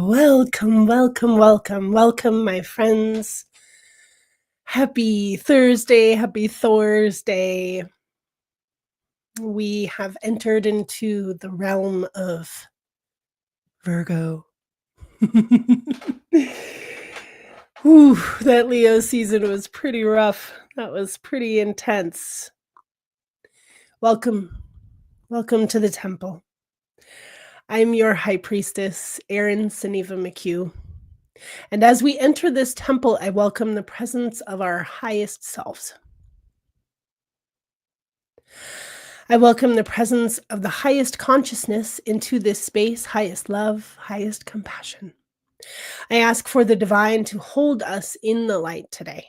Welcome, welcome, welcome, welcome, my friends. Happy Thursday, happy Thursday. We have entered into the realm of Virgo. Whew, that Leo season was pretty rough. That was pretty intense. Welcome, welcome to the temple. I'm your high priestess, Erin Saniva McHugh. And as we enter this temple, I welcome the presence of our highest selves. I welcome the presence of the highest consciousness into this space, highest love, highest compassion. I ask for the divine to hold us in the light today.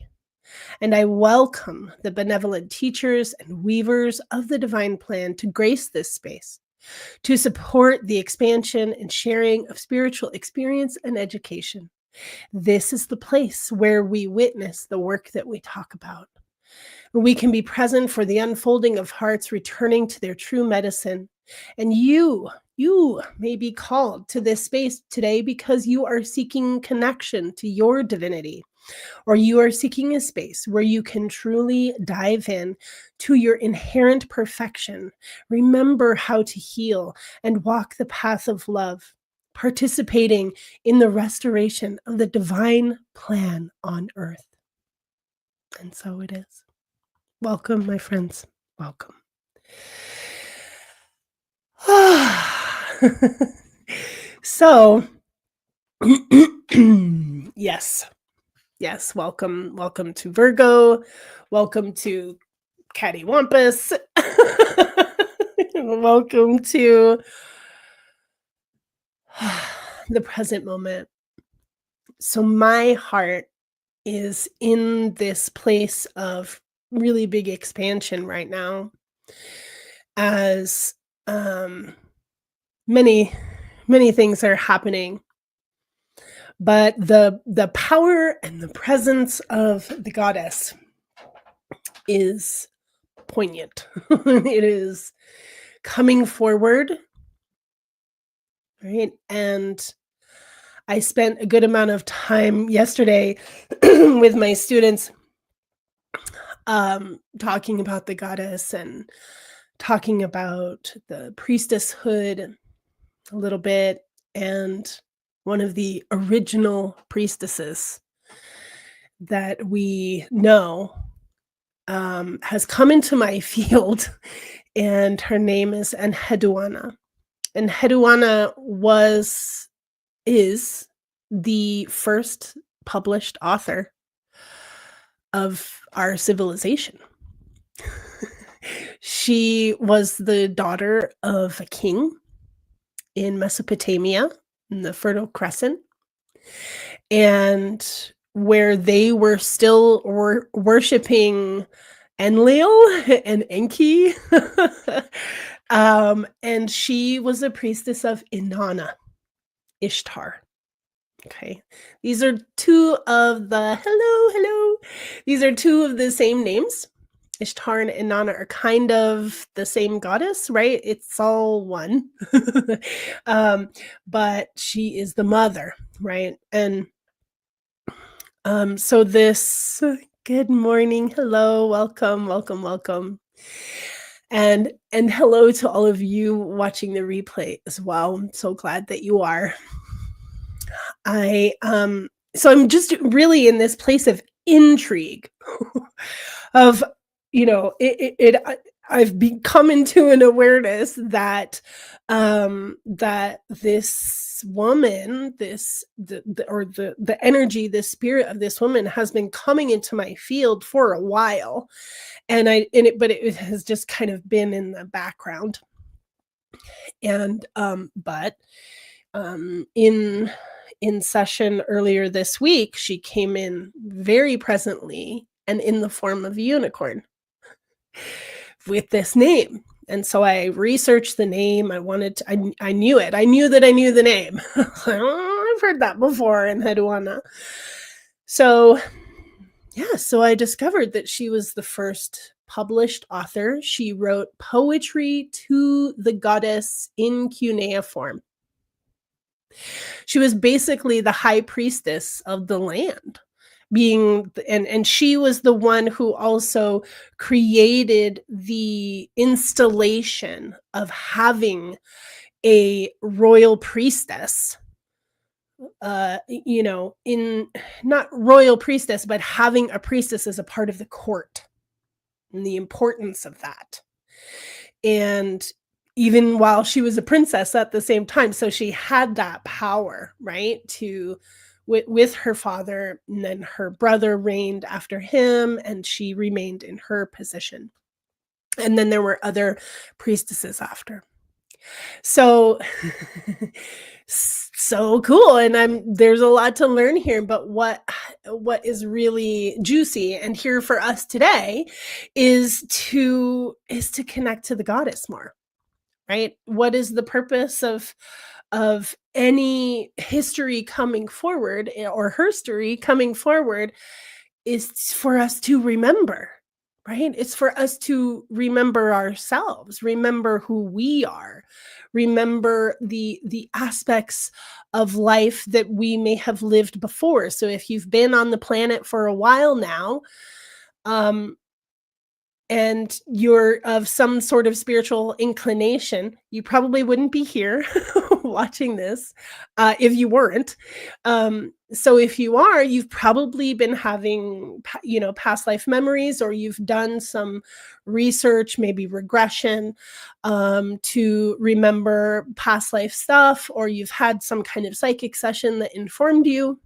And I welcome the benevolent teachers and weavers of the divine plan to grace this space, to support the expansion and sharing of spiritual experience and education. This is the place where we witness the work that we talk about. We can be present for the unfolding of hearts returning to their true medicine. And you may be called to this space today because you are seeking connection to your divinity, or you are seeking a space where you can truly dive in to your inherent perfection, remember how to heal, and walk the path of love, participating in the restoration of the divine plan on earth. And so it is. Welcome, my friends. Welcome. So, yes, welcome to Virgo. Welcome to Cattywampus. Welcome to the present moment. So my heart is in this place of really big expansion right now as many things are happening, but the power and the presence of the goddess is poignant. It is coming forward, right? And I spent a good amount of time yesterday with my students talking about the goddess and talking about the priestesshood a little bit, and one of the original priestesses that we know has come into my field, and her name is Enheduanna. Enheduanna is the first published author of our civilization. She was the daughter of a king in Mesopotamia, in the Fertile Crescent, and where they were still worshiping Enlil and Enki. And she was a priestess of Inanna, Ishtar. Okay. These are two of the same names. Ishtar and Inanna are kind of the same goddess, right? It's all one. But she is the mother, right? And so this good morning, hello, welcome. And hello to all of you watching the replay as well. I'm so glad that you are. So I'm just really in this place of intrigue of, I've come into an awareness that that this woman, the energy, the spirit of this woman has been coming into my field for a while, but it has just kind of been in the background. And but in session earlier this week, she came in very presently and in the form of a unicorn with this name. And so I researched the name. I knew it. I knew that I knew the name. I've heard that before in Hedwana. So I discovered that she was the first published author. She wrote poetry to the goddess in cuneiform. She was basically the high priestess of the land, being and she was the one who also created the installation of having a royal priestess, in not royal priestess, but having a priestess as a part of the court and the importance of that. And even while she was a princess at the same time, so she had that power, right? To with her father, and then her brother reigned after him, and she remained in her position. And then there were other priestesses after. So so cool, and there's a lot to learn here, but what is really juicy and here for us today is to connect to the goddess more, right? What is the purpose of any history coming forward, or her story coming forward, is for us to remember, right? It's for us to remember ourselves, remember who we are, remember the aspects of life that we may have lived before. So if you've been on the planet for a while now, um, and you're of some sort of spiritual inclination, you probably wouldn't be here watching this, if you weren't. So if you are, you've probably been having, past life memories, or you've done some research, maybe regression, to remember past life stuff, or you've had some kind of psychic session that informed you.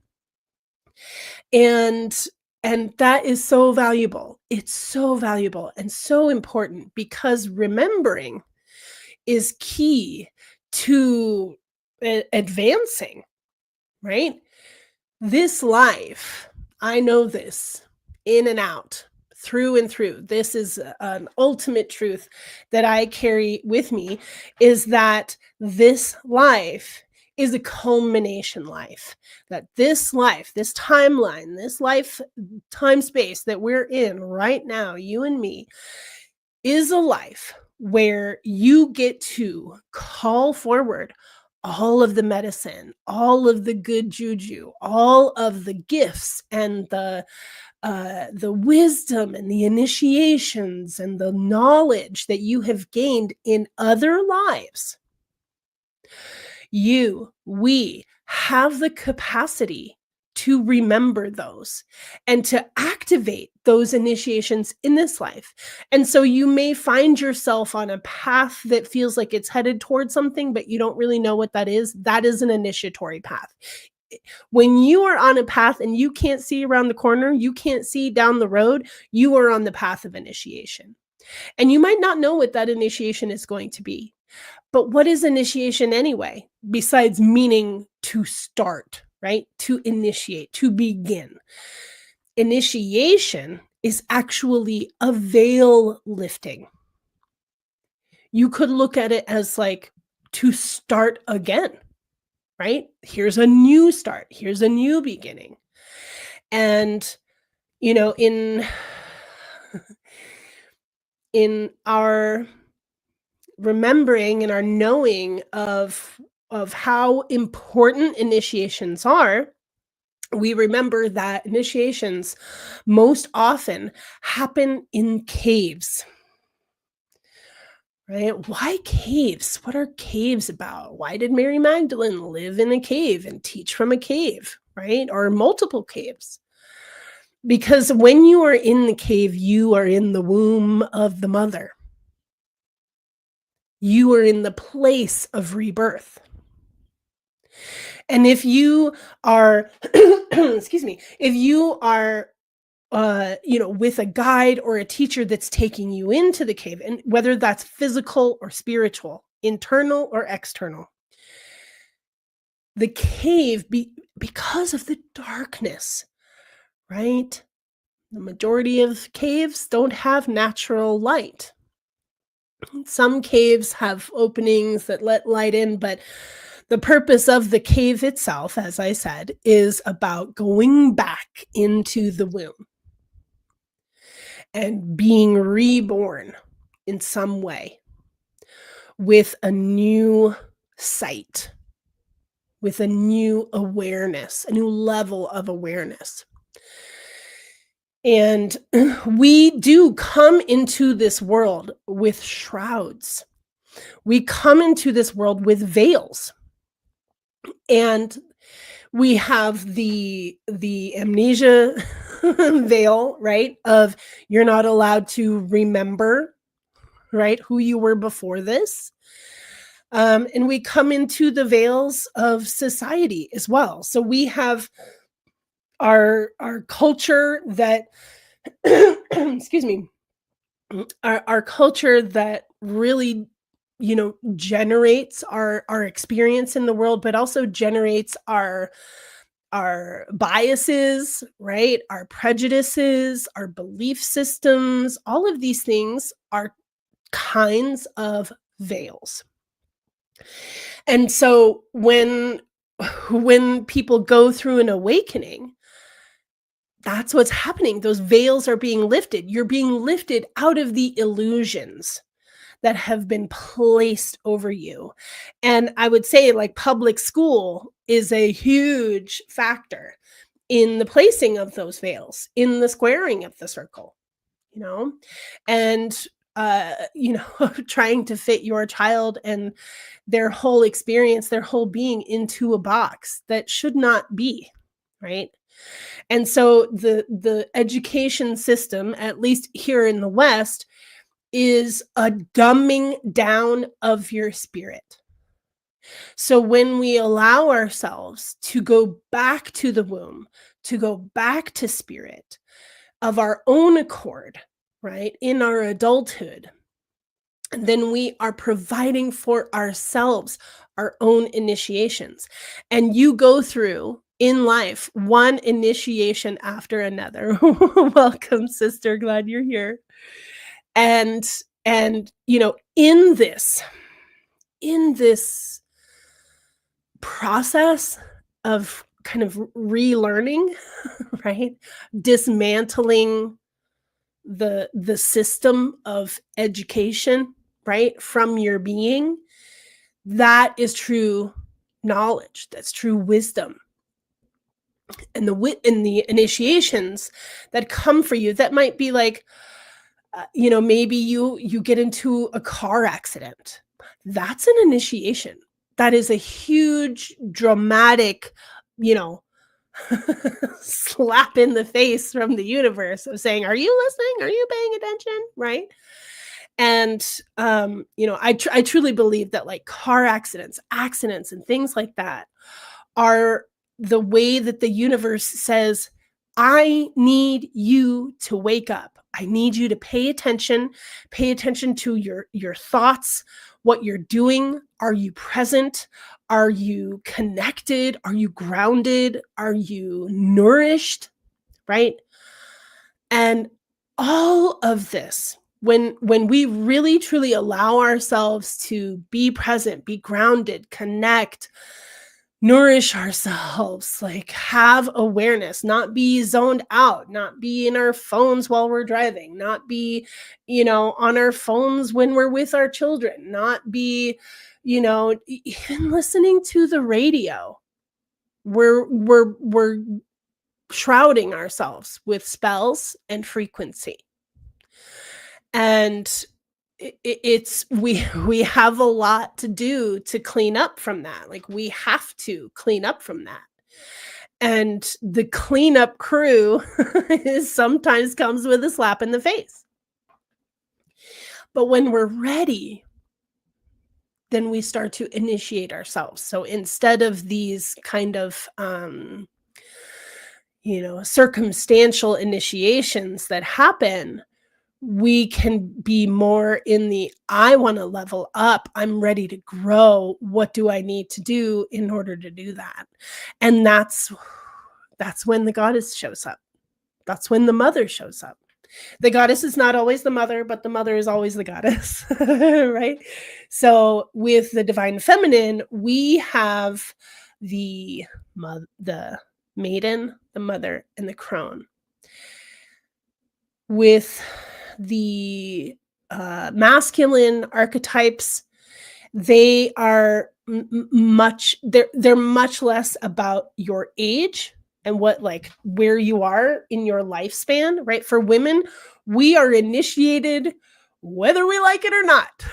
And and that is so valuable. It's so valuable and so important, because remembering is key to advancing, right? This life, I know this in and out, through and through. This is an ultimate truth that I carry with me, is that this life is a culmination life. That this life, this timeline, this life time space that we're in right now, you and me, is a life where you get to call forward all of the medicine, all of the good juju, all of the gifts, and the wisdom and the initiations and the knowledge that you have gained in other lives. We have the capacity to remember those and to activate those initiations in this life. And so you may find yourself on a path that feels like it's headed towards something, but you don't really know what that is. That is an initiatory path. When you are on a path and you can't see around the corner, you can't see down the road, you are on the path of initiation. And you might not know what that initiation is going to be. But what is initiation anyway, besides meaning to start, right? To initiate, to begin. Initiation is actually a veil lifting. You could look at it as like to start again, right? Here's a new start, here's a new beginning. And, in in our remembering and our knowing of how important initiations are, we remember that initiations most often happen in caves. Right? Why caves? What are caves about? Why did Mary Magdalene live in a cave and teach from a cave, right? Or multiple caves? Because when you are in the cave, you are in the womb of the mother. You are in the place of rebirth. And if you are, excuse me, if you are, with a guide or a teacher that's taking you into the cave, and whether that's physical or spiritual, internal or external, the cave, because of the darkness, right? The majority of caves don't have natural light. Some caves have openings that let light in, but the purpose of the cave itself, as I said, is about going back into the womb and being reborn in some way with a new sight, with a new awareness, a new level of awareness. And we do come into this world with shrouds. We come into this world with veils. And we have the amnesia veil, right? Of you're not allowed to remember, right, who you were before this. And we come into the veils of society as well. So we have our culture that excuse me, our culture that really, generates our experience in the world, but also generates our biases, right? Our prejudices, our belief systems, all of these things are kinds of veils. And so when people go through an awakening, that's what's happening. Those veils are being lifted. You're being lifted out of the illusions that have been placed over you. And I would say, like, public school is a huge factor in the placing of those veils, in the squaring of the circle, you know? And, trying to fit your child and their whole experience, their whole being into a box that should not be, right? And so the education system, at least here in the West, is a dumbing down of your spirit. So when we allow ourselves to go back to the womb, to go back to spirit of our own accord, right, in our adulthood, then we are providing for ourselves our own initiations. And you go through in life one initiation after another. Welcome, sister. Glad you're here. And in this process of kind of relearning, right? Dismantling the system of education, right? From your being, that is true knowledge, that's true wisdom. And the initiations that come for you, that might be like, maybe you get into a car accident. That's an initiation. That is a huge dramatic, you know, slap in the face from the universe of saying, "Are you listening? Are you paying attention?" Right? And I truly believe that, like, car accidents and things like that are the way that the universe says, "I need you to wake up. I need you to pay attention to your thoughts, what you're doing. Are you present? Are you connected? Are you grounded? Are you nourished?" Right? And all of this, when we really truly allow ourselves to be present, be grounded, connect, nourish ourselves, like, have awareness, not be zoned out, not be in our phones while we're driving, not be, on our phones when we're with our children, not be, even listening to the radio. We're shrouding ourselves with spells and frequency. And it's we have a lot to do to clean up from that. Like, we have to clean up from that. And the cleanup crew is sometimes comes with a slap in the face. But when we're ready, then we start to initiate ourselves. So instead of these kind of circumstantial initiations that happen, we can be more in the, "I wanna level up, I'm ready to grow, what do I need to do in order to do that?" And that's when the goddess shows up. That's when the mother shows up. The goddess is not always the mother, but the mother is always the goddess, right? So, with the divine feminine, we have the maiden, the mother, and the crone. With the masculine archetypes, they are much they're much less about your age and what like where you are in your lifespan, right? For women, we are initiated whether we like it or not,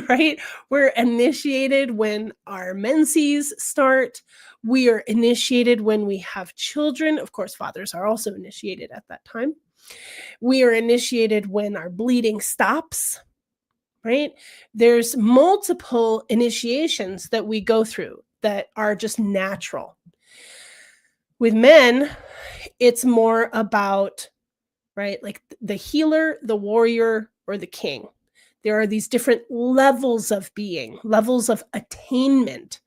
right? We're initiated when our menses start. We are initiated when we have children. Of course, fathers are also initiated at that time. We are initiated when our bleeding stops, right? There's multiple initiations that we go through that are just natural. With men, it's more about, right, like the healer, the warrior, or the king. There are these different levels of being, levels of attainment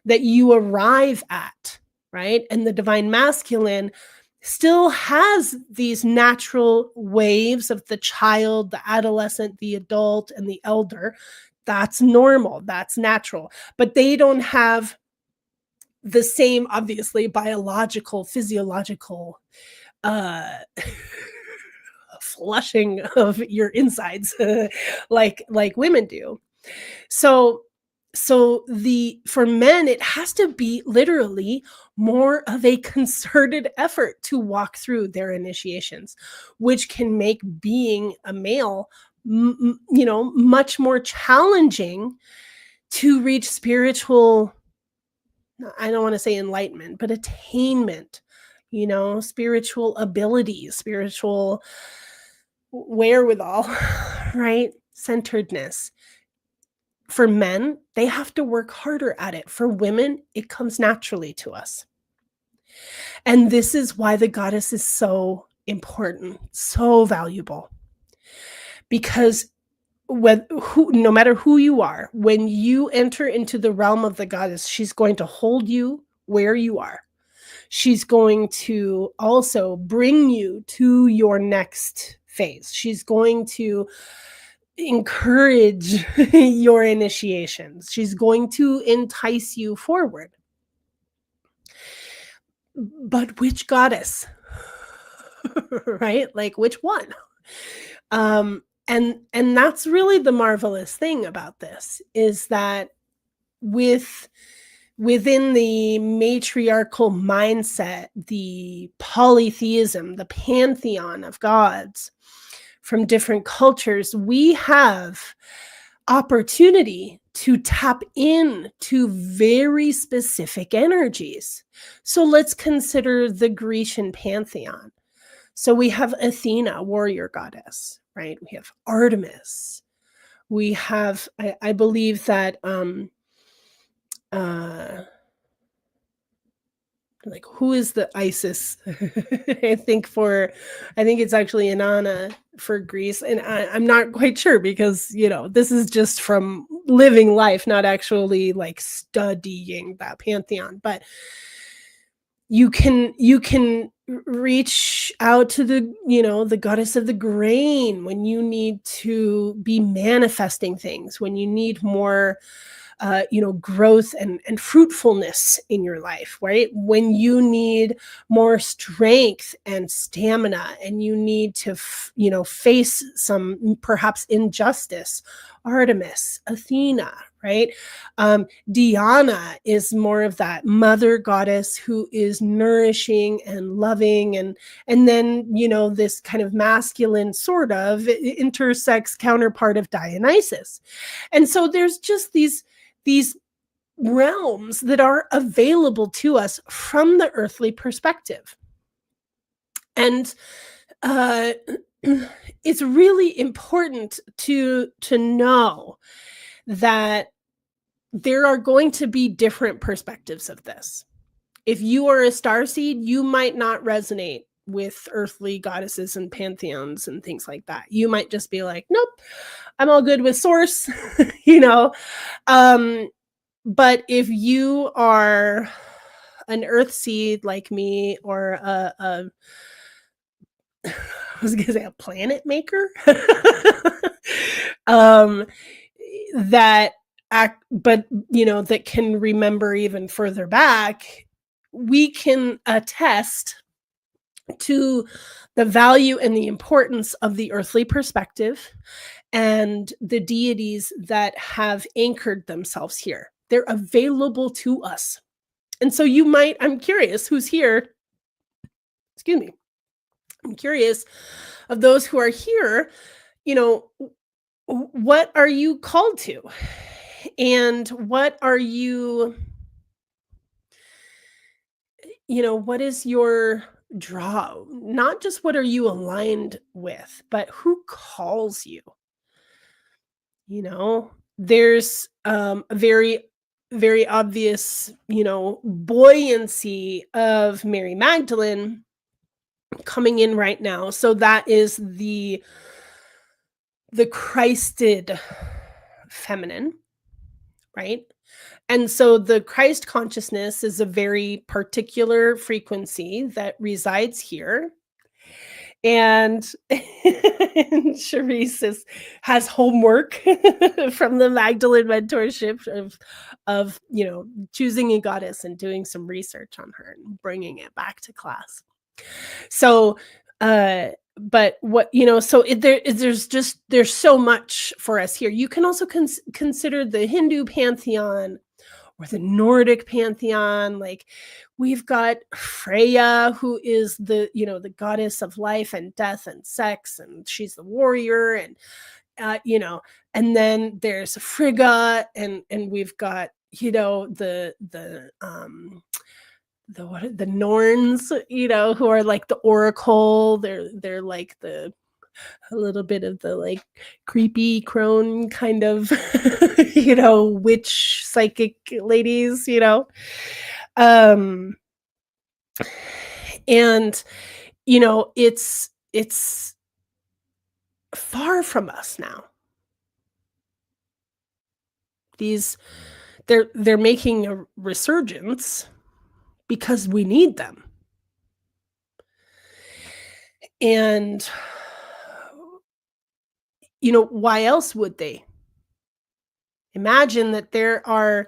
that you arrive at, right? And the divine masculine still has these natural waves of the child, the adolescent, the adult, and the elder. That's normal, that's natural. But they don't have the same, obviously, biological, physiological uh flushing of your insides like women do. So the for men it has to be literally more of a concerted effort to walk through their initiations, which can make being a male much more challenging to reach spiritual, I don't want to say enlightenment, but attainment, spiritual abilities, spiritual wherewithal, right? Centeredness. For men, they have to work harder at it. For women, it comes naturally to us. And this is why the goddess is so important, so valuable. Because no matter who you are, when you enter into the realm of the goddess, she's going to hold you where you are. She's going to also bring you to your next phase. She's going to encourage your initiations. She's going to entice you forward. But which goddess? Right? Like which one? And that's really the marvelous thing about this, is that within the matriarchal mindset, the polytheism, the pantheon of gods from different cultures, we have opportunity to tap in to very specific energies. So let's consider the Grecian pantheon. So we have Athena, warrior goddess, right? We have Artemis. We have, I believe that like who is the Isis? I think it's actually Inanna for Greece, and I'm not quite sure because this is just from living life, not actually like studying that pantheon. But you can reach out to the goddess of the grain when you need to be manifesting things, when you need more growth and fruitfulness in your life, right? When you need more strength and stamina and you need to, face some perhaps injustice. Artemis, Athena, right? Diana is more of that mother goddess who is nourishing and loving, and then this kind of masculine sort of intersex counterpart of Dionysus. And so there's just these realms that are available to us from the earthly perspective. And it's really important to know that there are going to be different perspectives of this. If you are a starseed, you might not resonate with earthly goddesses and pantheons and things like that. You might just be like, nope, I'm all good with source, but if you are an earth seed like me, or I was gonna say a planet maker, that can remember even further back, we can attest to the value and the importance of the earthly perspective and the deities that have anchored themselves here. They're available to us. And so I'm curious who's here. Excuse me. I'm curious of those who are here, you know, what are you called to? And what are you, what is your draw? Not just what are you aligned with, but who calls you? There's a very, very obvious, buoyancy of Mary Magdalene coming in right now. So that is the Christed feminine, right? And so the Christ consciousness is a very particular frequency that resides here. And, and has homework from the Magdalene mentorship of choosing a goddess and doing some research on her and bringing it back to class. So, but what so there's so much for us here. You can also consider the Hindu pantheon or the Nordic pantheon. Like, we've got Freya, who is the goddess of life and death and sex, and she's the warrior, and and then there's Frigga, and we've got the Norns, who are like the oracle. They're like a little bit of the like creepy crone kind of witch psychic ladies, and it's far from us now. They're making a resurgence because we need them. And why else would they? Imagine that there are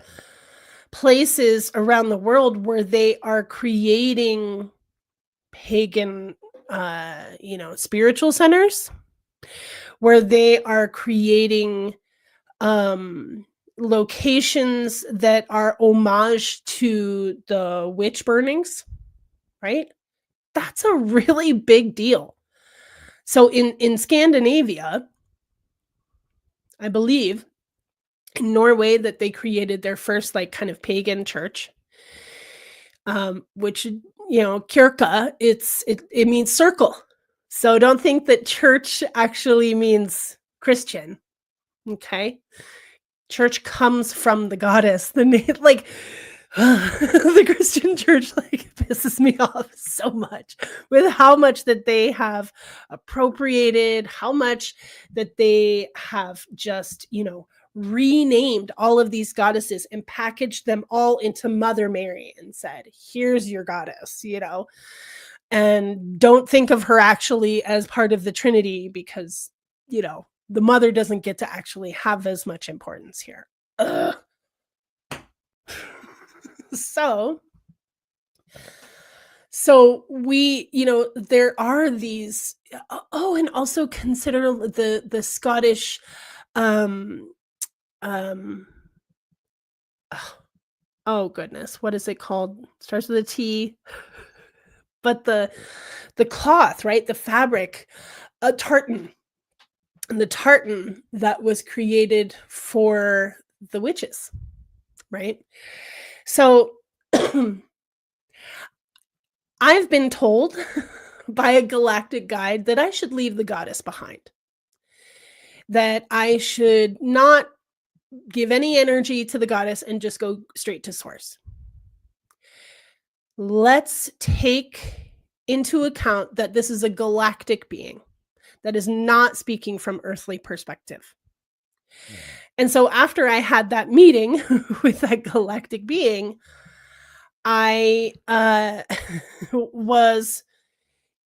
places around the world where they are creating pagan spiritual centers, where they are creating locations that are homage to the witch burnings, right? That's a really big deal. So in Scandinavia, I believe in Norway, that they created their first like kind of pagan church, which kirka, it means circle. So don't think that church actually means Christian. Okay, church comes from the goddess. The name, like the Christian church, like, pisses me off so much with how much that they have appropriated, how much that they have just renamed all of these goddesses and packaged them all into Mother Mary and said, here's your goddess, and don't think of her actually as part of the Trinity, because the mother doesn't get to actually have as much importance here. Ugh. So we, there are these, and also consider the Scottish, oh goodness, what is it called? Starts with a T. But the cloth, right? The fabric, a tartan. And the tartan that was created for the witches, right? So I've been told by a galactic guide that I should leave the goddess behind, that I should not give any energy to the goddess and just go straight to source. Let's take into account that this is a galactic being that is not speaking from earthly perspective. And so after I had that meeting with that galactic being, I was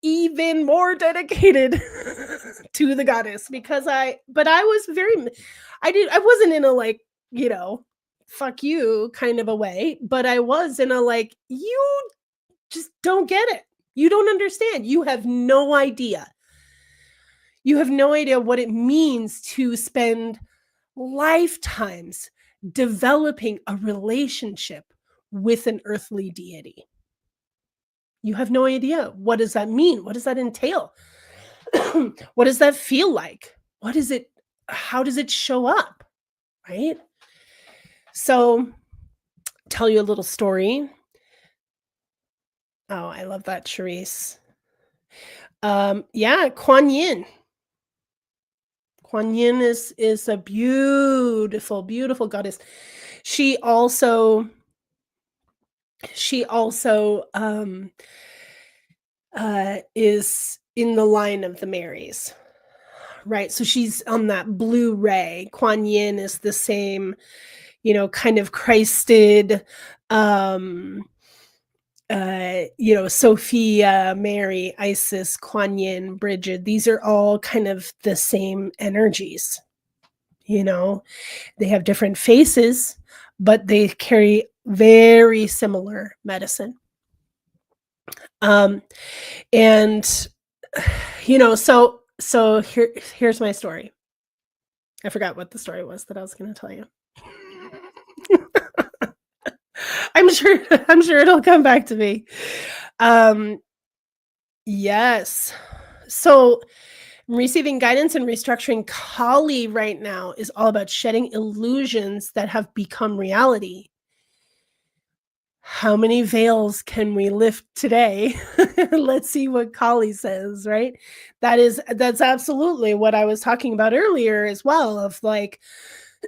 even more dedicated to the goddess, because I wasn't in a like, fuck you kind of a way, but I was in a like, you just don't get it. You don't understand. You have no idea. You have no idea what it means to spend lifetimes developing a relationship with an earthly deity. You have no idea. What does that mean? What does that entail? What does that feel like? What is it? How does it show up? Right? So, tell you a little story. Oh, I love that, Charisse. Yeah, Kuan Yin. Kuan Yin is a beautiful, beautiful goddess. She also she also is in the line of the Marys, right? So she's on that blue ray. Kuan Yin is the same, kind of Christed, um, Sophia, Mary, Isis, Kuan Yin, Bridget. These are all kind of the same energies. They have different faces, but they carry very similar medicine. Um, and here's my story. I forgot what the story was that I was going to tell you. I'm sure it'll come back to me. Yes. So receiving guidance and restructuring Kali right now is all about shedding illusions that have become reality. How many veils can we lift today? Let's see what Kali says, right? That's absolutely what I was talking about earlier as well, of like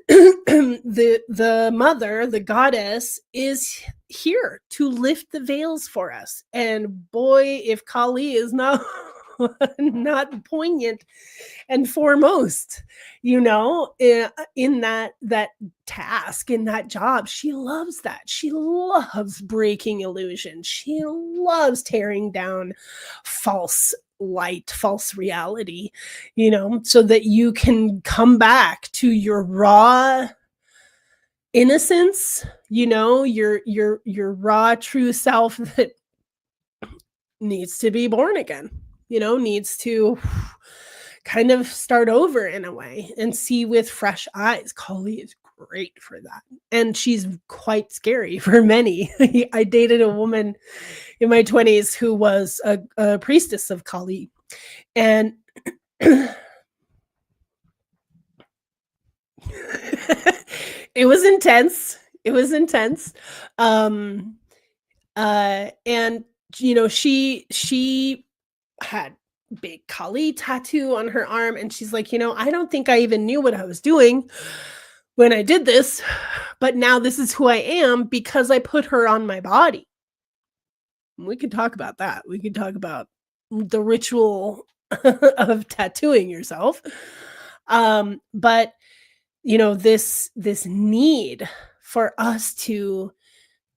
the mother, the goddess, is here to lift the veils for us. And boy, if Kali is not not poignant and foremost, in that task, in that job, she loves that. She loves breaking illusion. She loves tearing down false light, false reality, so that you can come back to your raw innocence, your raw true self that needs to be born again, needs to kind of start over in a way and see with fresh eyes. Kali is great for that. And she's quite scary for many. I dated a woman in my 20s who was a priestess of Kali. And it was intense. It was intense. And she had big Kali tattoo on her arm, and she's like, I don't think I even knew what I was doing when I did this, but now this is who I am because I put her on my body. We could talk about that. We could talk about the ritual of tattooing yourself. But this need for us to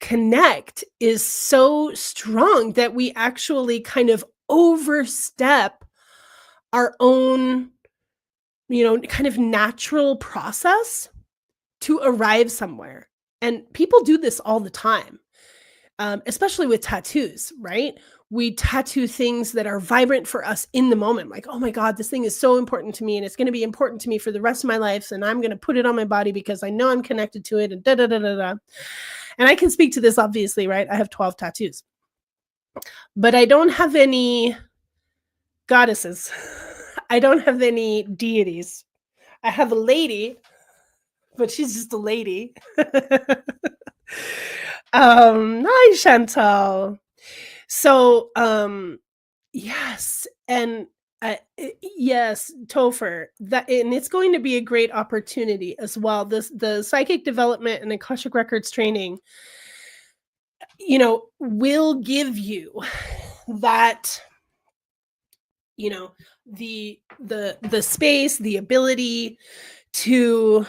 connect is so strong that we actually kind of overstep our own, kind of natural process to arrive somewhere. And people do this all the time, especially with tattoos, right? We tattoo things that are vibrant for us in the moment. Like, oh my God, this thing is so important to me and it's going to be important to me for the rest of my life. And I'm going to put it on my body because I know I'm connected to it and da da da da da. And I can speak to this, obviously, right? I have 12 tattoos, but I don't have any goddesses. I don't have any deities. I have a lady, but she's just a lady. Hi, Chantal. So, yes, and yes, Topher, and it's going to be a great opportunity as well. The psychic development and Akashic Records training, will give you that, the space, the ability to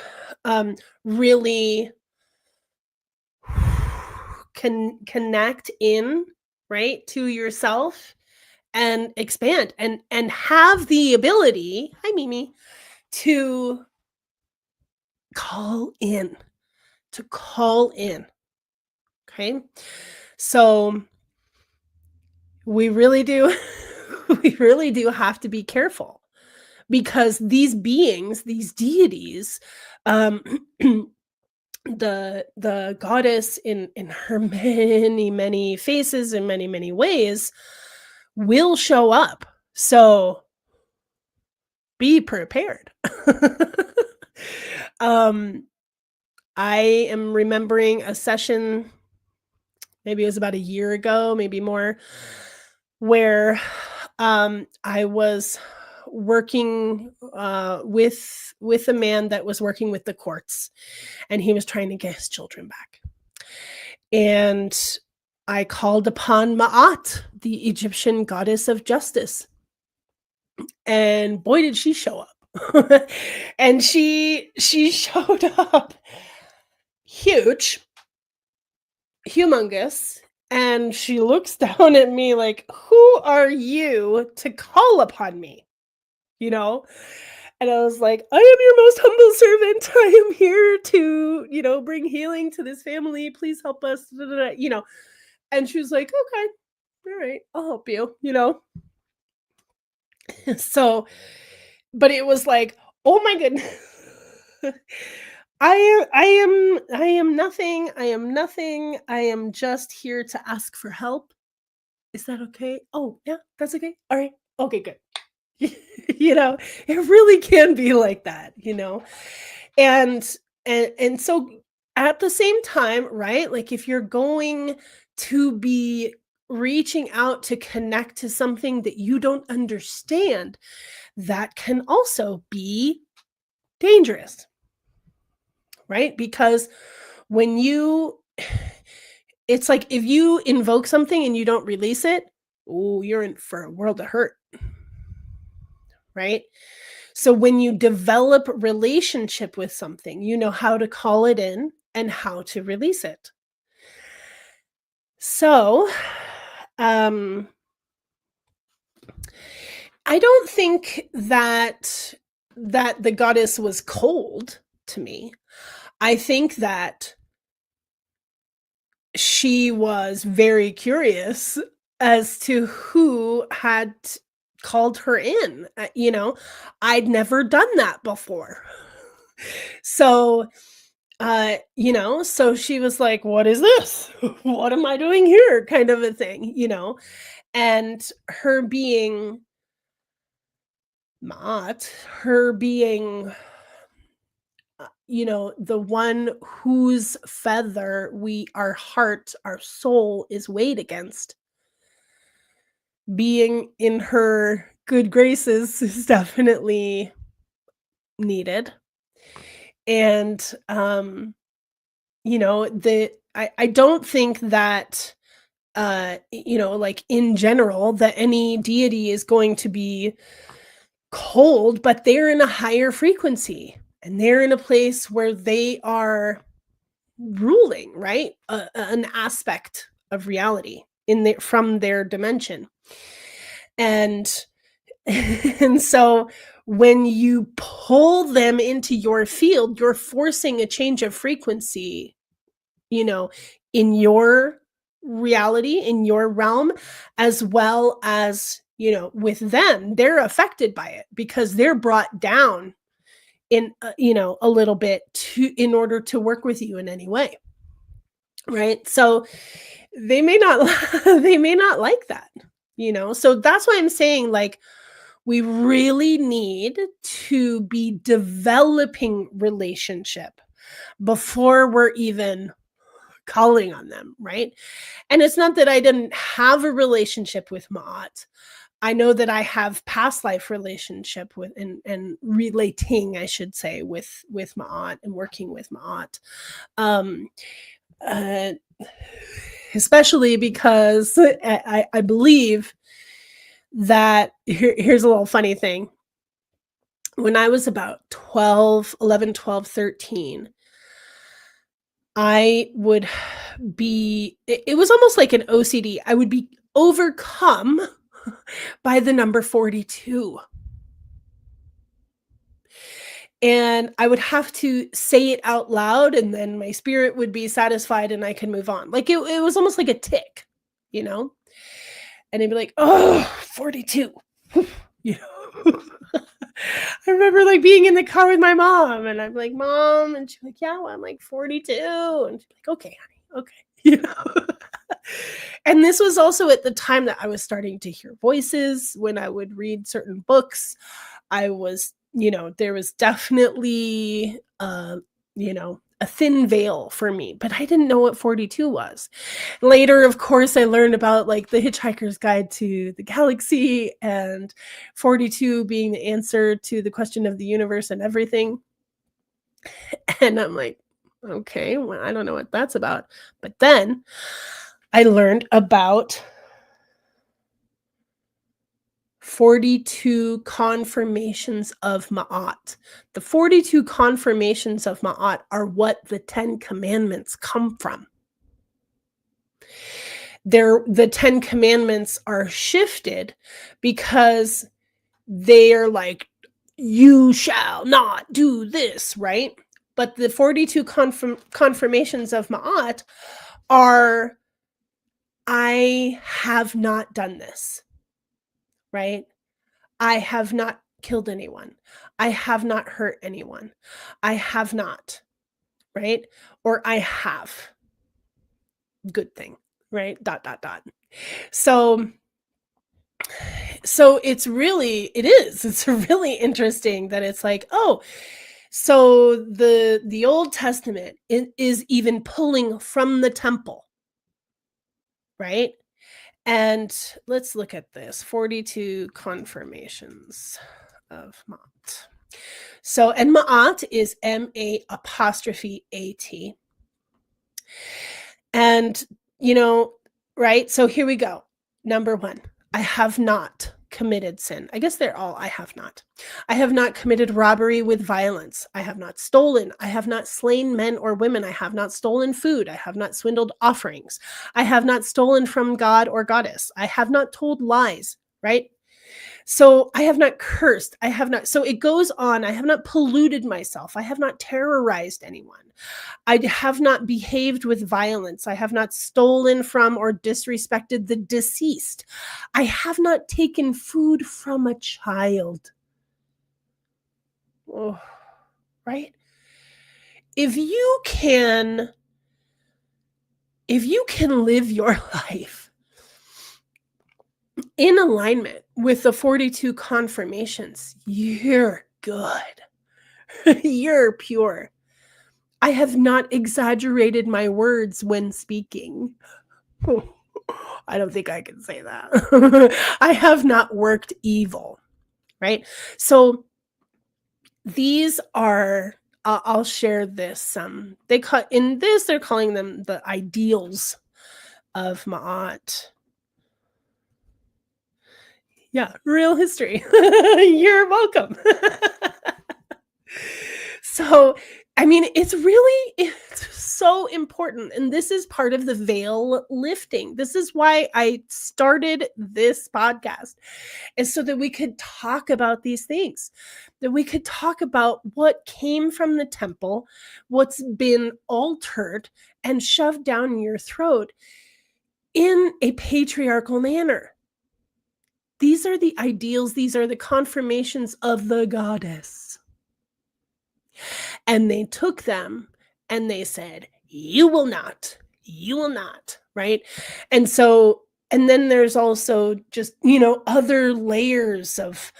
really connect in, right, to yourself and expand and have the ability, hi Mimi, to call in. Okay. So we really do have to be careful, because these beings, these deities, the goddess in her many faces, in many ways, will show up. So be prepared. um I am remembering a session, maybe it was about a year ago, maybe more, where I was working with a man that was working with the courts, and he was trying to get his children back. And I called upon Ma'at, the Egyptian goddess of justice, and boy did she show up. And she showed up huge, humongous, and she looks down at me like, "Who are you to call upon me?" You know? And I was like, "I am your most humble servant. I am here to, bring healing to this family. Please help us." Da, da, da," And she was like, "Okay, all right, I'll help you." So, but it was like, "Oh my goodness." I am nothing. I am nothing. I am just here to ask for help. Is that okay? Oh, yeah, that's okay. All right. Okay, good. It really can be like that. And so at the same time, right? Like if you're going to be reaching out to connect to something that you don't understand, that can also be dangerous, right? Because when you it's like if you invoke something and you don't release it, oh, you're in for a world of hurt, right? So when you develop relationship with something, you know how to call it in and how to release it. So, um, I don't think that the goddess was cold to me. I think that she was very curious as to who had called her in. I'd never done that before. So, so she was like, "What is this? What am I doing here?" kind of a thing. And her being not, her being, the one whose feather our heart, our soul is weighed against, being in her good graces is definitely needed. And, I don't think that like in general that any deity is going to be cold, but they're in a higher frequency and they're in a place where they are ruling, right? An aspect of reality from their dimension. And and so when you pull them into your field, you're forcing a change of frequency, you know, in your reality, in your realm, as well as, with them. They're affected by it because they're brought down in, a little bit in order to work with you in any way. Right? So they may not they may not like that. So that's why I'm saying, like, we really need to be developing relationship before we're even calling on them, right? And it's not that I didn't have a relationship with Ma'at. I know that I have past life relationship with and relating, I should say, with Ma'at and working with Ma'at. Um, uh, Especially because I believe that here's a little funny thing. When I was about 12, 11, 12, 13, I would it was almost like an OCD. I would be overcome by the number 42. And I would have to say it out loud, and then my spirit would be satisfied and I could move on. Like it was almost like a tick, you know? And it'd be like, "Oh, 42." You know? I remember, like, being in the car with my mom, and I'm like, "Mom," and she's like, "Yeah, well, I'm, like, 42," and she's like, "Okay, honey, okay." You know? And this was also at the time that I was starting to hear voices when I would read certain books. I was there was definitely, a thin veil for me, but I didn't know what 42 was. Later, of course, I learned about, like, The Hitchhiker's Guide to the Galaxy and 42 being the answer to the question of the universe and everything. And I'm like, "Okay, well, I don't know what that's about." But then I learned about 42 confirmations of Ma'at. The 42 confirmations of Ma'at are what the 10 commandments come from. The 10 commandments are shifted because they are like, "You shall not do this," right? But the 42 confirmations of Ma'at are, "I have not done this," right? "I have not killed anyone. I have not hurt anyone. I have not," right? Or "I have." Good thing, right? Dot, dot, dot. So it's really interesting that it's like, oh, so the Old Testament is even pulling from the temple, right? And let's look at this 42 confirmations of Ma'at. So, and Ma'at is M-A apostrophe A-T. And, right? So here we go. Number 1, I have not committed sin. I guess they're all I have not. I have not committed robbery with violence. I have not stolen. I have not slain men or women. I have not stolen food. I have not swindled offerings. I have not stolen from God or goddess. I have not told lies, right? So I have not cursed. I have not. So it goes on. I have not polluted myself. I have not terrorized anyone. I have not behaved with violence. I have not stolen from or disrespected the deceased. I have not taken food from a child. Oh, right? If you can live your life in alignment with the 42 confirmations, you're good. You're pure. I have not exaggerated my words when speaking. I don't think I can say that. I have not worked evil, right? So these are I'll share this. They're calling them the ideals of Ma'at. Yeah, real history. You're welcome. So, I mean, it's so important, and this is part of the veil lifting. This is why I started this podcast, is so that we could talk about these things, that we could talk about what came from the temple, what's been altered and shoved down your throat in a patriarchal manner. These are the ideals, these are the confirmations of the goddess. And they took them and they said, "You will not, you will not," right? And so, and then there's also just, other layers of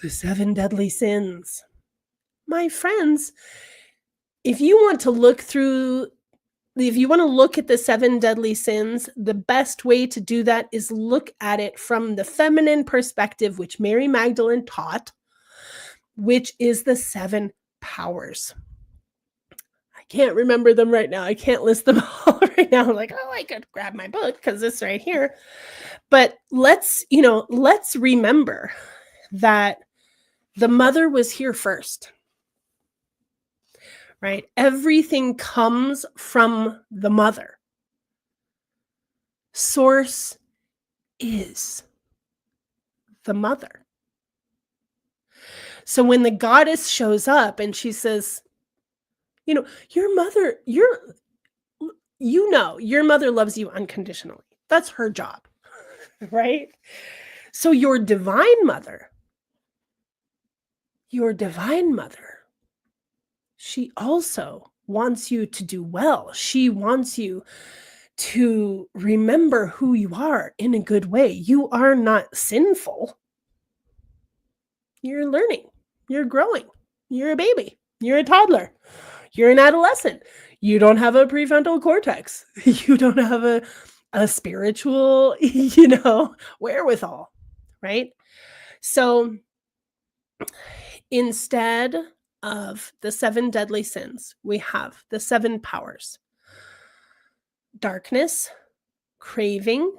the 7 deadly sins. My friends, if you want to look through if you want to look at the 7 deadly sins, the best way to do that is look at it from the feminine perspective, which Mary Magdalene taught, which is the 7 powers. I can't remember them right now. I can't list them all right now. I'm like, oh, I could grab my book because it's right here. But let's remember that the mother was here first, right? Everything comes from the mother. Source is the mother. So when the goddess shows up and she says, your mother, your mother loves you unconditionally. That's her job, right? So your divine mother Your divine mother, she also wants you to do well. She wants you to remember who you are in a good way. You are not sinful. You're learning. You're growing. You're a baby. You're a toddler. You're an adolescent. You don't have a prefrontal cortex. You don't have a spiritual, wherewithal, right? So instead of the 7 deadly sins, we have the 7 powers: darkness, craving,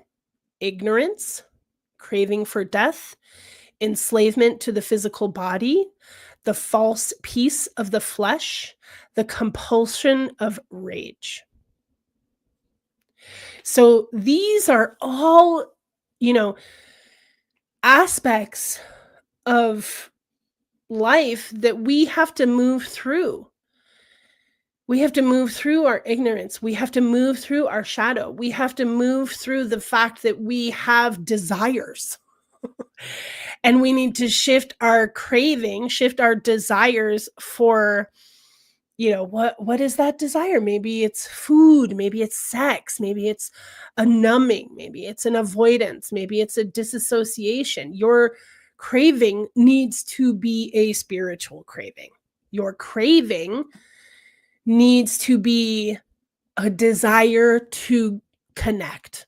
ignorance, craving for death, enslavement to the physical body, the false peace of the flesh, the compulsion of rage. So these are all, you know, aspects of life that we have to move through. We have to move through our ignorance. We have to move through our shadow. We have to move through the fact that we have desires. And we need to shift our craving, shift our desires for, what is that desire? Maybe it's food, maybe it's sex, maybe it's a numbing, maybe it's an avoidance, maybe it's a disassociation. Your craving needs to be a spiritual craving. Your craving needs to be a desire to connect.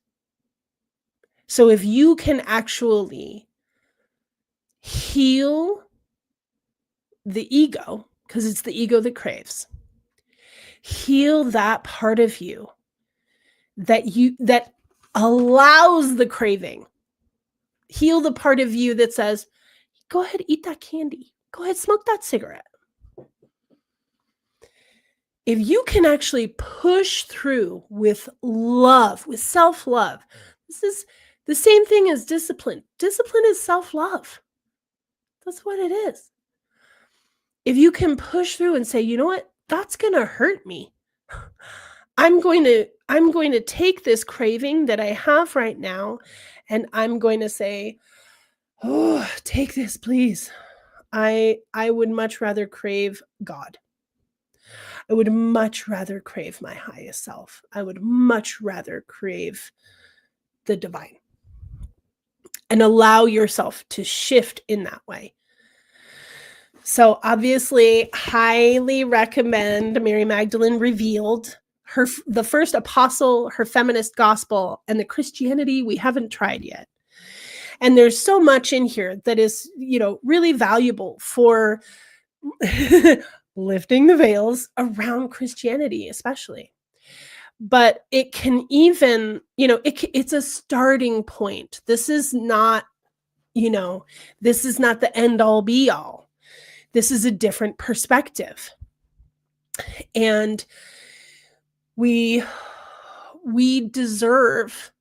So if you can actually heal the ego, because it's the ego that craves, heal that part of you that allows the craving. Heal the part of you that says, go ahead, eat that candy. Go ahead, smoke that cigarette. If you can actually push through with love, with self-love, this is the same thing as discipline. Discipline is self-love. That's what it is. If you can push through and say, you know what, that's going to hurt me. I'm going to take this craving that I have right now, and I'm going to say, oh, take this, please. I would much rather crave God. I would much rather crave my highest self. I would much rather crave the divine, and allow yourself to shift in that way. So obviously, highly recommend Mary Magdalene Revealed, the first apostle, her feminist gospel, and the Christianity we haven't tried yet. And there's so much in here that is, really valuable for lifting the veils around Christianity, especially. But it can even, it's a starting point. This is not the end all be all. This is a different perspective. And we deserve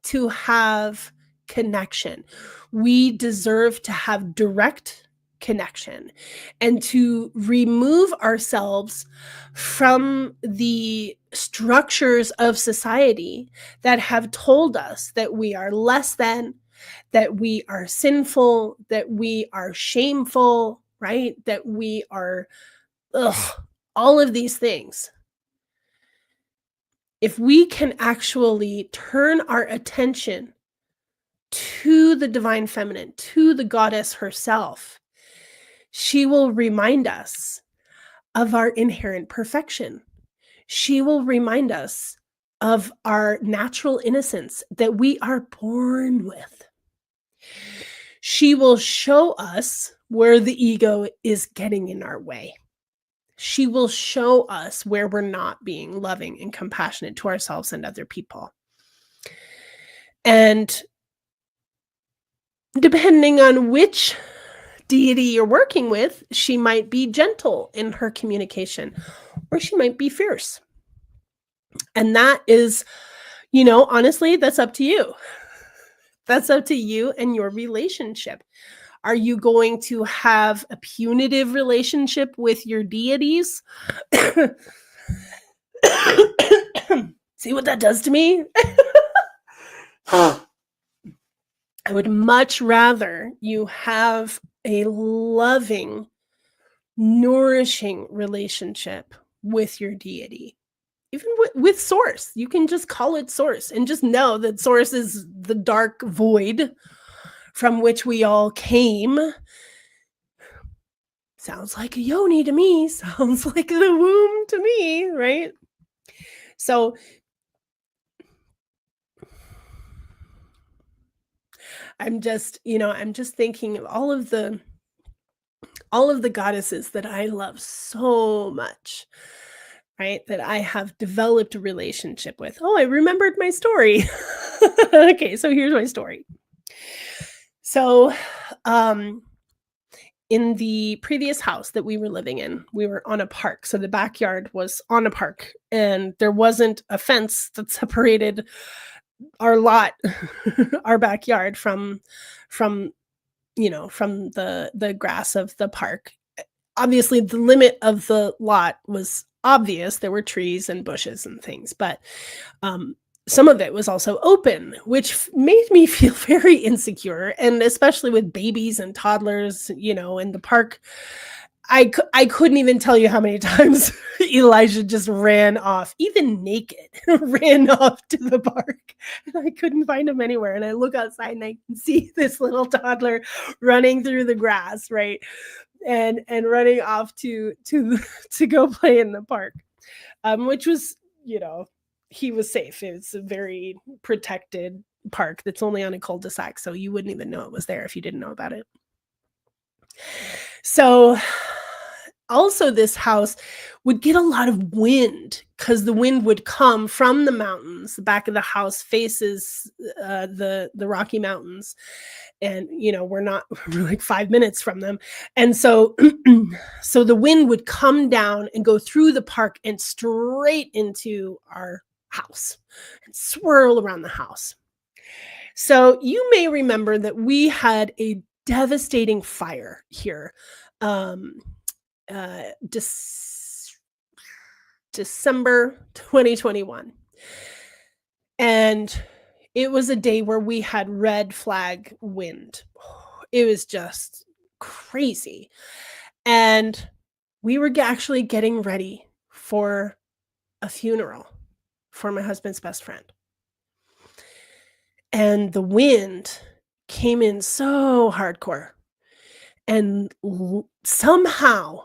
to have connection. We deserve to have direct connection, and to remove ourselves from the structures of society that have told us that we are less than, that we are sinful, that we are shameful, right? That we are, all of these things. If we can actually turn our attention to the divine feminine, to the goddess herself, she will remind us of our inherent perfection. She will remind us of our natural innocence that we are born with. She will show us where the ego is getting in our way. She will show us where we're not being loving and compassionate to ourselves and other people. And depending on which deity you're working with, she might be gentle in her communication, or she might be fierce. And that is, honestly, that's up to you. That's up to you and your relationship. Are you going to have a punitive relationship with your deities? See what that does to me? I would much rather you have a loving nourishing relationship with your deity. Even with source, you can just call it source and just know that source is the dark void from which we all came. Sounds like a yoni to me, sounds like the womb to me, right? So I'm just thinking of all of the goddesses that I love so much, right? That I have developed a relationship with. Oh, I remembered my story. Okay, so here's my story. So, um, in the previous house that we were living in, we were on a park. So the backyard was on a park, and there wasn't a fence that separated our lot, our backyard from from the grass of the park. Obviously, the limit of the lot was obvious. There were trees and bushes and things, but um, some of it was also open, which made me feel very insecure. And especially with babies and toddlers, in the park, I couldn't even tell you how many times Elijah just ran off, even naked, ran off to the park, and I couldn't find him anywhere. And I look outside and I can see this little toddler running through the grass, right, and running off to to go play in the park, which was, he was safe. It's a very protected park that's only on a cul-de-sac, so you wouldn't even know it was there if you didn't know about it. So, also this house would get a lot of wind because the wind would come from the mountains. The back of the house faces the Rocky Mountains, and we're not we're like 5 minutes from them. And so so the wind would come down and go through the park and straight into our house and swirl around the house. So you may remember that we had a devastating fire here, um uh Dec- December 2021. And it was a day where we had red flag wind. It was just crazy. And we were actually getting ready for a funeral for my husband's best friend. And the wind came in so hardcore and somehow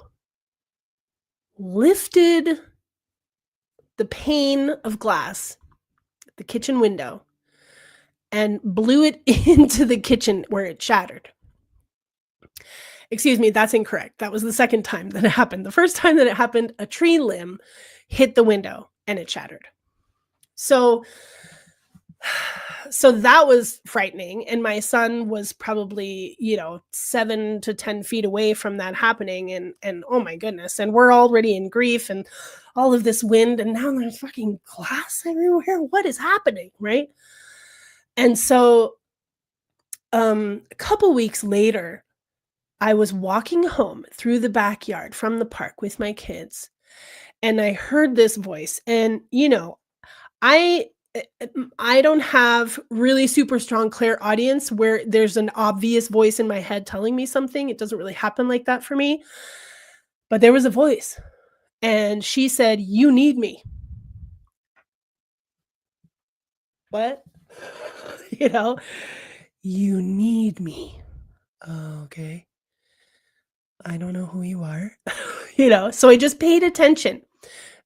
lifted the pane of glass at the kitchen window and blew it into the kitchen where it shattered. Excuse me, that's incorrect. That was the second time that it happened. The first time that it happened, a tree limb hit the window and it shattered. So so that was frightening, and my son was probably 7 to 10 feet away from that happening, and oh my goodness, and we're already in grief and all of this wind, and now there's fucking glass everywhere. What is happening, right? And so a couple weeks later, I was walking home through the backyard from the park with my kids, and I heard this voice. And I I don't have really super strong clairaudience where there's an obvious voice in my head telling me something. It doesn't really happen like that for me. But there was a voice, and she said, "You need me." What? You know, "You need me." Okay. I don't know who you are. So I just paid attention.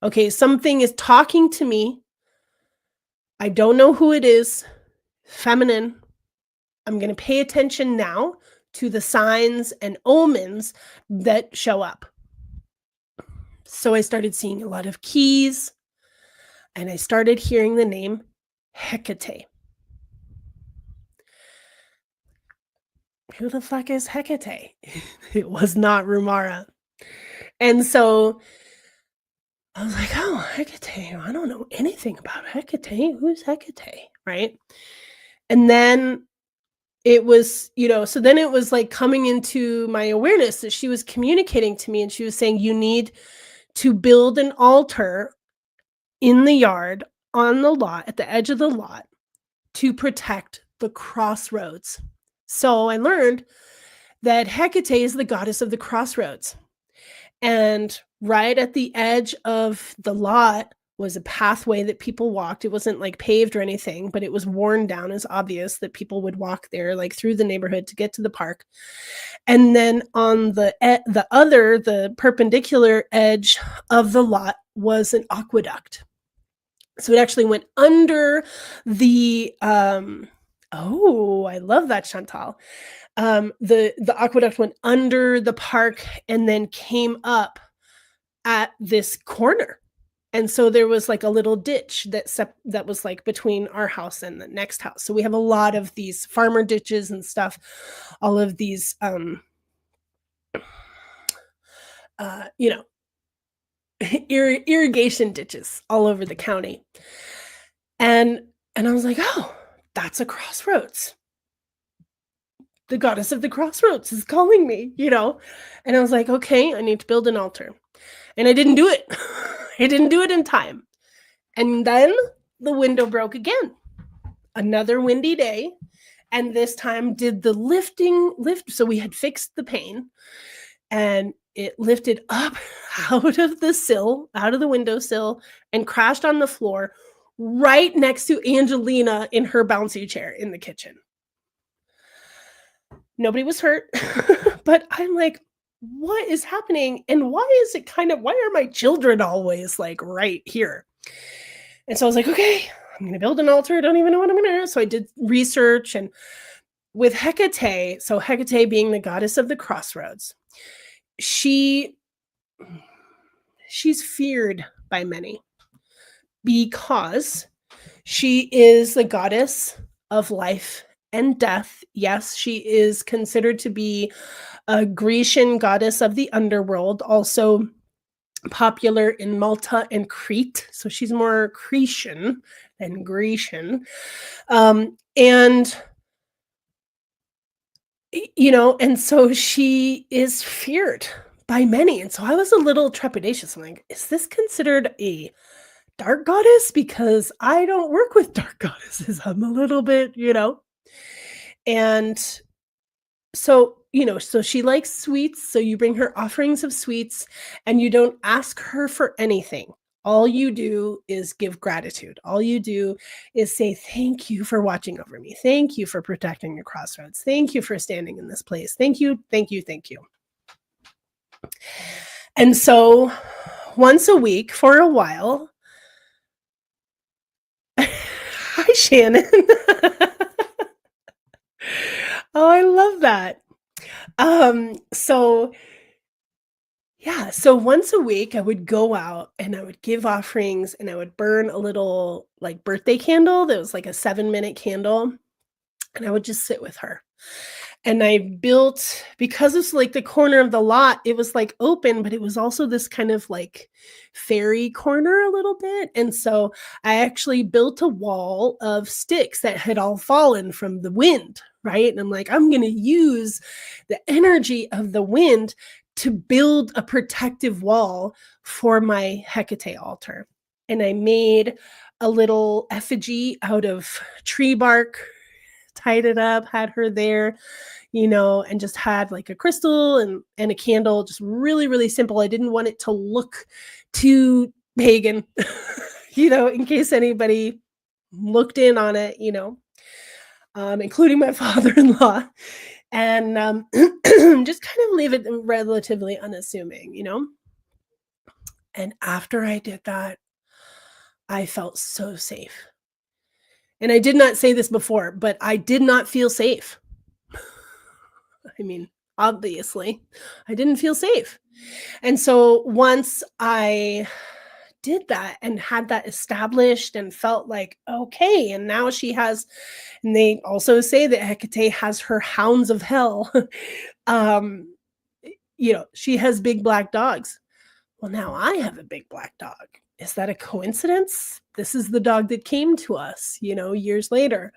Okay, something is talking to me. I don't know who it is. Feminine. I'm going to pay attention now to the signs and omens that show up. So I started seeing a lot of keys, and I started hearing the name Hecate. Who the fuck is Hecate? It was not Rumara. And so I was like, "Oh, Hecate. I don't know anything about Hecate. Who's Hecate?" Right? And then so then it was like coming into my awareness that she was communicating to me, and she was saying, "You need to build an altar in the yard on the lot, at the edge of the lot, to protect the crossroads." So I learned that Hecate is the goddess of the crossroads. And right at the edge of the lot was a pathway that people walked. It wasn't like paved or anything, but it was worn down. It's obvious that people would walk there, like through the neighborhood to get to the park. And then on the perpendicular edge of the lot was an aqueduct. So it actually went under the oh, I love that, Chantal. The aqueduct went under the park and then came up at this corner. And so there was like a little ditch that was like between our house and the next house. So we have a lot of these farmer ditches and stuff, all of these you know, irrigation ditches all over the county. And I was like, "Oh, that's a crossroads. The goddess of the crossroads is calling me," you know? And I was like, "Okay, I need to build an altar." And I didn't do it. I didn't do it in time. And then the window broke again. Another windy day, and this time did the lift, so we had fixed the pane, and it lifted up out of the windowsill, and crashed on the floor right next to Angelina in her bouncy chair in the kitchen. Nobody was hurt, but I'm like, "What is happening? And why are my children always, like, right here?" And so I was like, "Okay, I'm gonna build an altar. I don't even know what I'm gonna do." So I did research and with Hecate, so Hecate being the goddess of the crossroads, she she's feared by many because she is the goddess of life and death. Yes, she is considered to be a Grecian goddess of the underworld, also popular in Malta and Crete. So she's more Cretan than Grecian. And and so she is feared by many. And so I was a little trepidatious. I'm like, is this considered a dark goddess? Because I don't work with dark goddesses. I'm a little bit. And so she likes sweets. So you bring her offerings of sweets and you don't ask her for anything. All you do is give gratitude. All you do is say, "Thank you for watching over me. Thank you for protecting the crossroads. Thank you for standing in this place. Thank you, thank you, thank you." And so once a week for a while, hi, Shannon. Oh, I love that. So yeah, so once a week I would go out and I would give offerings and I would burn a little like birthday candle that was like a 7-minute candle, and I would just sit with her. And I built, because it's like the corner of the lot, it was like open, but it was also this kind of like fairy corner a little bit. And so I actually built a wall of sticks that had all fallen from the wind, right? And I'm like, I'm going to use the energy of the wind to build a protective wall for my Hecate altar. And I made a little effigy out of tree bark, tied it up, had her there, and just had like a crystal and a candle, just really, really simple. I didn't want it to look too pagan, in case anybody looked in on it, including my father-in-law, and just kind of leave it relatively unassuming. And after I did that, I felt so safe. And I did not say this before, but I did not feel safe. I mean, obviously, I didn't feel safe. And so once I did that and had that established and felt like, okay, and now and they also say that Hecate has her hounds of hell. um, she has big black dogs. Well, now I have a big black dog. Is that a coincidence? This is the dog that came to us, years later.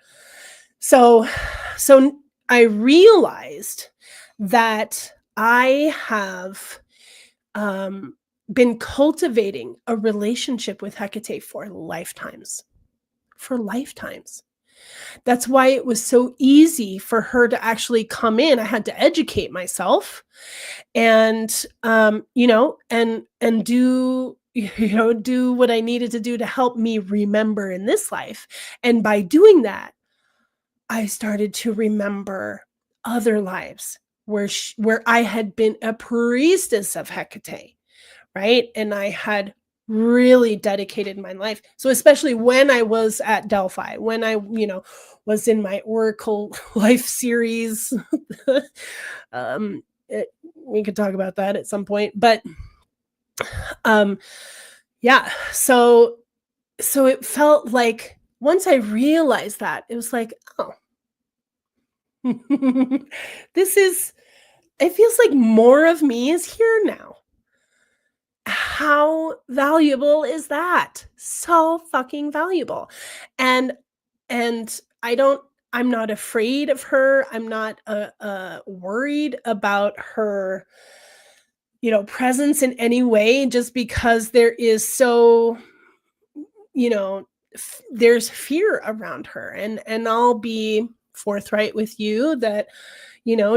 So I realized that I have been cultivating a relationship with Hecate for lifetimes. For lifetimes. That's why it was so easy for her to actually come in. I had to educate myself and, and do, do what I needed to do to help me remember in this life. And by doing that, I started to remember other lives where I had been a priestess of Hecate, right? And I had really dedicated my life. So especially when I was at Delphi, when I, was in my Oracle life series, um, we could talk about that at some point, but um, yeah. So it felt like once I realized that, it was like, oh, this is. It feels like more of me is here now. How valuable is that? So fucking valuable. And and I'm not afraid of her. I'm not worried about her, presence in any way just because there is so, you know, there's fear around her. And I'll be forthright with you that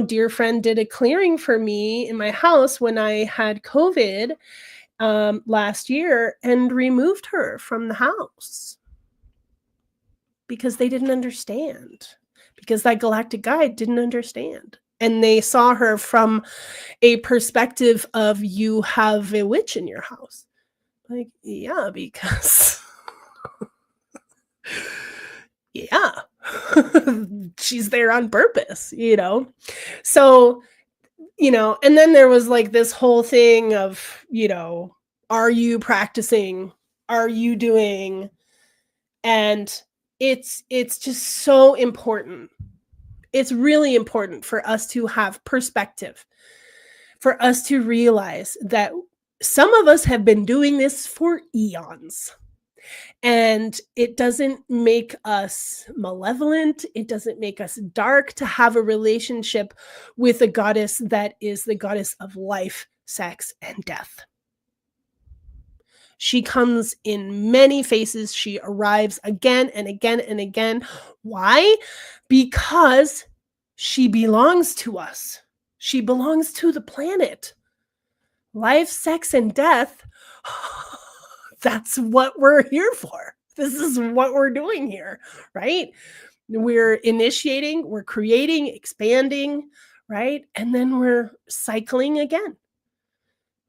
dear friend did a clearing for me in my house when I had COVID last year and removed her from the house because they didn't understand, because that galactic guide didn't understand. And they saw her from a perspective of you have a witch in your house. Like, yeah, because yeah, she's there on purpose. So, and then there was like this whole thing of, are you practicing? Are you doing? And it's just so important. It's really important for us to have perspective, for us to realize that some of us have been doing this for eons. And it doesn't make us malevolent. It doesn't make us dark to have a relationship with a goddess that is the goddess of life, sex, and death. She comes in many faces. She arrives again and again and again. Why? Because she belongs to us. She belongs to the planet. Life, sex, and death. That's what we're here for. This is what we're doing here, right? We're initiating, we're creating, expanding, right? And then we're cycling again,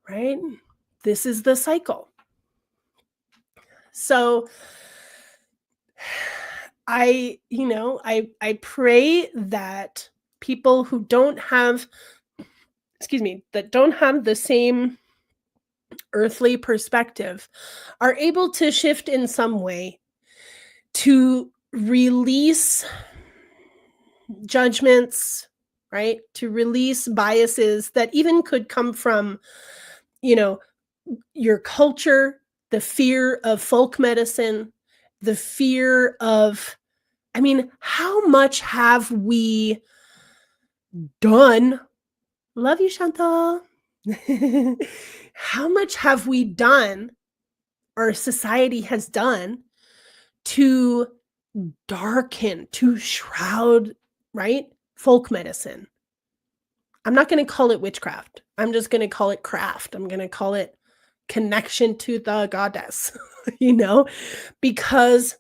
right? This is the cycle. So I pray that people who don't have, that don't have the same earthly perspective are able to shift in some way to release judgments, right? To release biases that even could come from, your culture, the fear of folk medicine, the fear of, how much have we done? Love you, Chantal. How much have we done, or society has done, to darken, to shroud, right? Folk medicine. I'm not going to call it witchcraft. I'm just going to call it craft. I'm going to call it connection to the goddess, because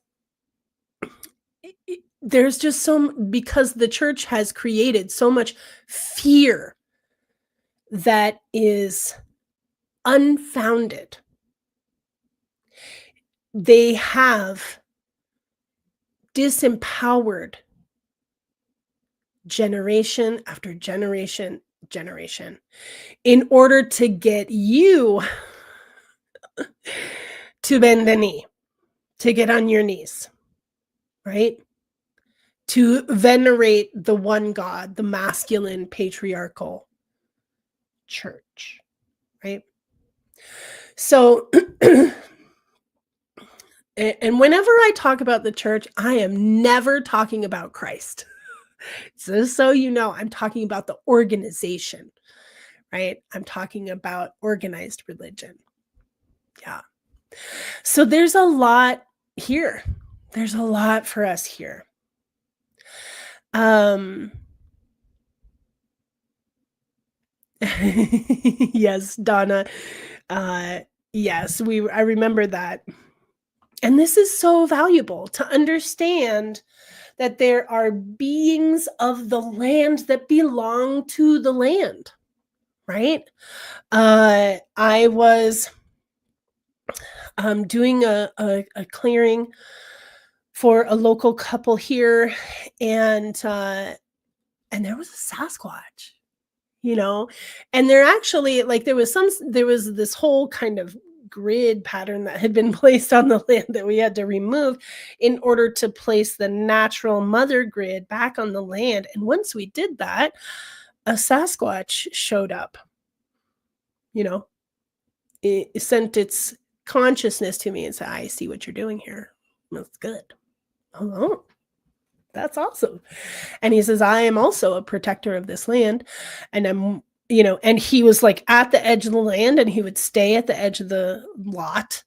there's just because the church has created so much fear that is unfounded. They have disempowered generation after generation in order to get you to bend the knee, to get on your knees, right? To venerate the one God, the masculine patriarchal church, right? So, and whenever I talk about the church, I am never talking about Christ. Just so you know, I'm talking about the organization, right? I'm talking about organized religion. Yeah. So there's a lot here. There's a lot for us here. Um, yes, Donna. Uh, yes, I remember that. And this is so valuable to understand that there are beings of the land that belong to the land, right? I was doing a clearing for a local couple here, and there was a Sasquatch, you know, and there actually like there was this whole kind of grid pattern that had been placed on the land that we had to remove in order to place the natural mother grid back on the land. And once we did that, a Sasquatch showed up, you know, it sent its consciousness to me and said, I see what you're doing here. That's good. Oh, that's awesome. And he says, I am also a protector of this land. And and he was like at the edge of the land and he would stay at the edge of the lot.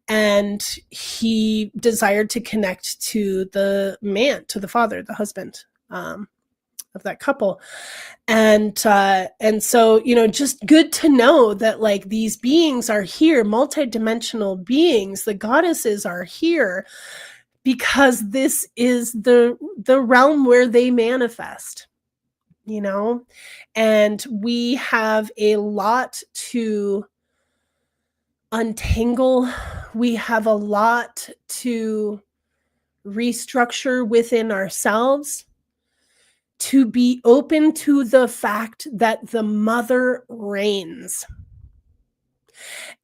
And he desired to connect to the man, to the father, the husband of that couple. And so, just good to know that like these beings are here, multidimensional beings, the goddesses are here because this is the realm where they manifest, and we have a lot to untangle. We have a lot to restructure within ourselves to be open to the fact that the mother reigns.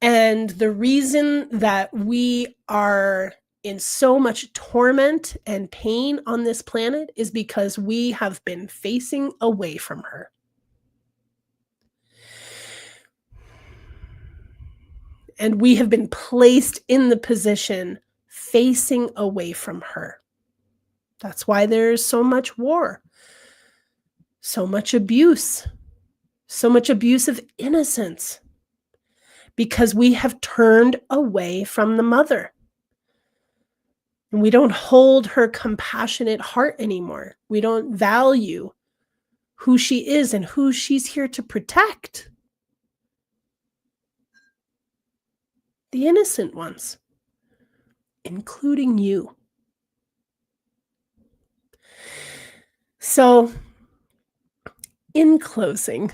And the reason that we are in so much torment and pain on this planet is because we have been facing away from her. And we have been placed in the position facing away from her. That's why there's so much war, so much abuse of innocence, because we have turned away from the mother. And we don't hold her compassionate heart anymore. We don't value who she is and who she's here to protect. The innocent ones, including you. So, in closing,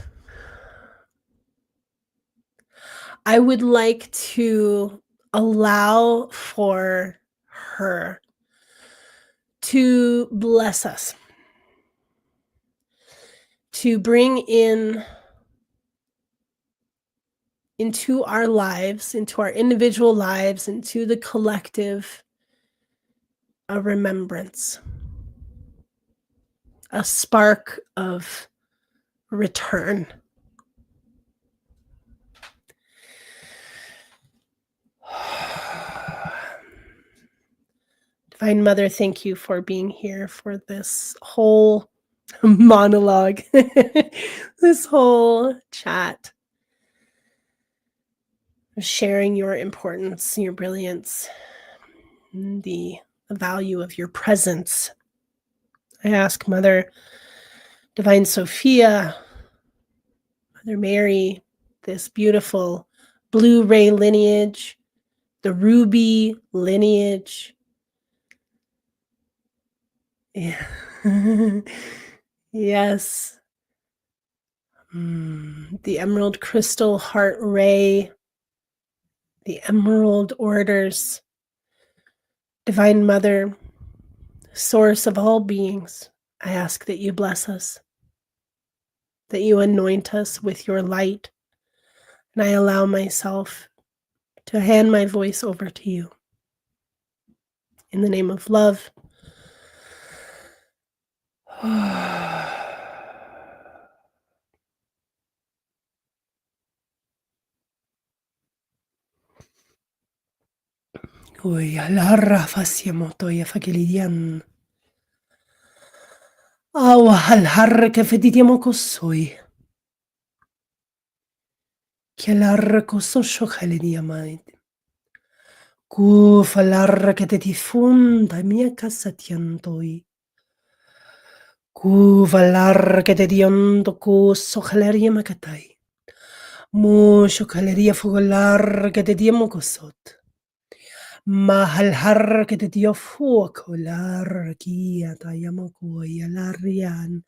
I would like to allow for her to bless us, to bring into our lives, into our individual lives, into the collective, a remembrance, a spark of return. Divine Mother, thank you for being here for this whole monologue, this whole chat, sharing your importance, your brilliance, the value of your presence. I ask Mother Divine Sophia, Mother Mary, this beautiful blue ray lineage, the ruby lineage. Yeah. Yes. The emerald crystal heart ray, the emerald orders. Divine Mother, source of all beings, I ask that you bless us, that you anoint us with your light, and I allow myself to hand my voice over to you. In the name of love. Oi, alarra fasiamoto ya fakelidian. Awa halhar ke feditiamo kosoi. Chialarra koso shokhalidiamait. Ku falarra che te ti funda mia cassatiantoi. Ku valar que te diondo ku sojaleria makatai. Mu shokaleria fugolar que te diemo kosot. Mahalhar que te dio fuocolar kia tayamakoya larian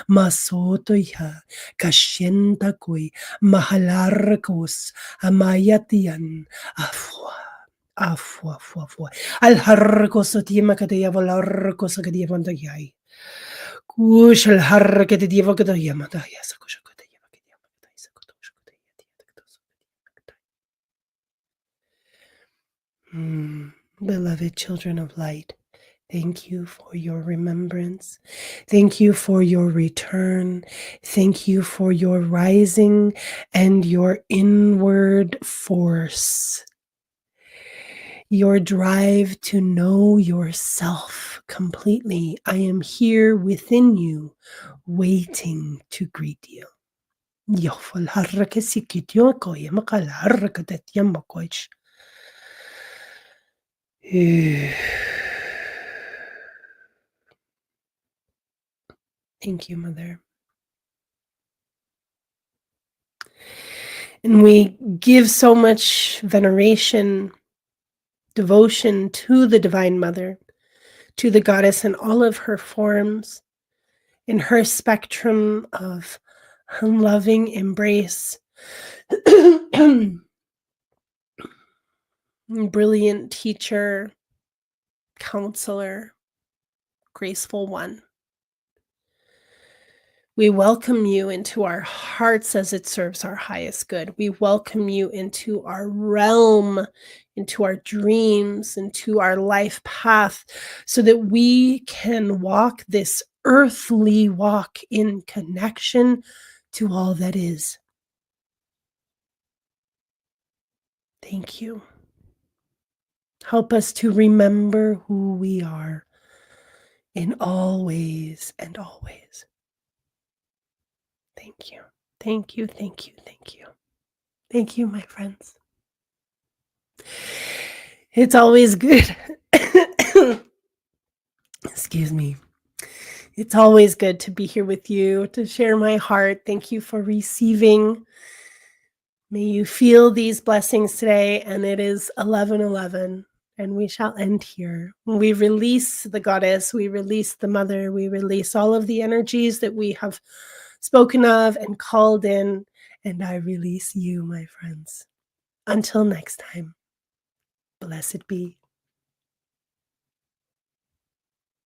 masoto ya kashenta koi mahalarkos amayatian afwa afwa afwa afwa alharkos tima que te llevo larkos que te llevo yai kush alhar que te llevo que te llama ya sakusha que te lleva que te llama Beloved children of light, thank you for your remembrance. Thank you for your return. Thank you for your rising and your inward force, your drive to know yourself completely. I am here within you, waiting to greet you. Thank you, Mother. And we give so much veneration, devotion to the Divine Mother, to the Goddess in all of her forms, in her spectrum of loving embrace. Brilliant teacher, counselor, graceful one. We welcome you into our hearts as it serves our highest good. We welcome you into our realm, into our dreams, into our life path, so that we can walk this earthly walk in connection to all that is. Thank you. Help us to remember who we are in all ways and always. Thank you. Thank you. Thank you. Thank you. Thank you, my friends. It's always good. Excuse me. It's always good to be here with you, to share my heart. Thank you for receiving. May you feel these blessings today. And it is 11:11, and we shall end here. We release the Goddess, we release the Mother, we release all of the energies that we have spoken of and called in, and I release you, my friends. Until next time, blessed be.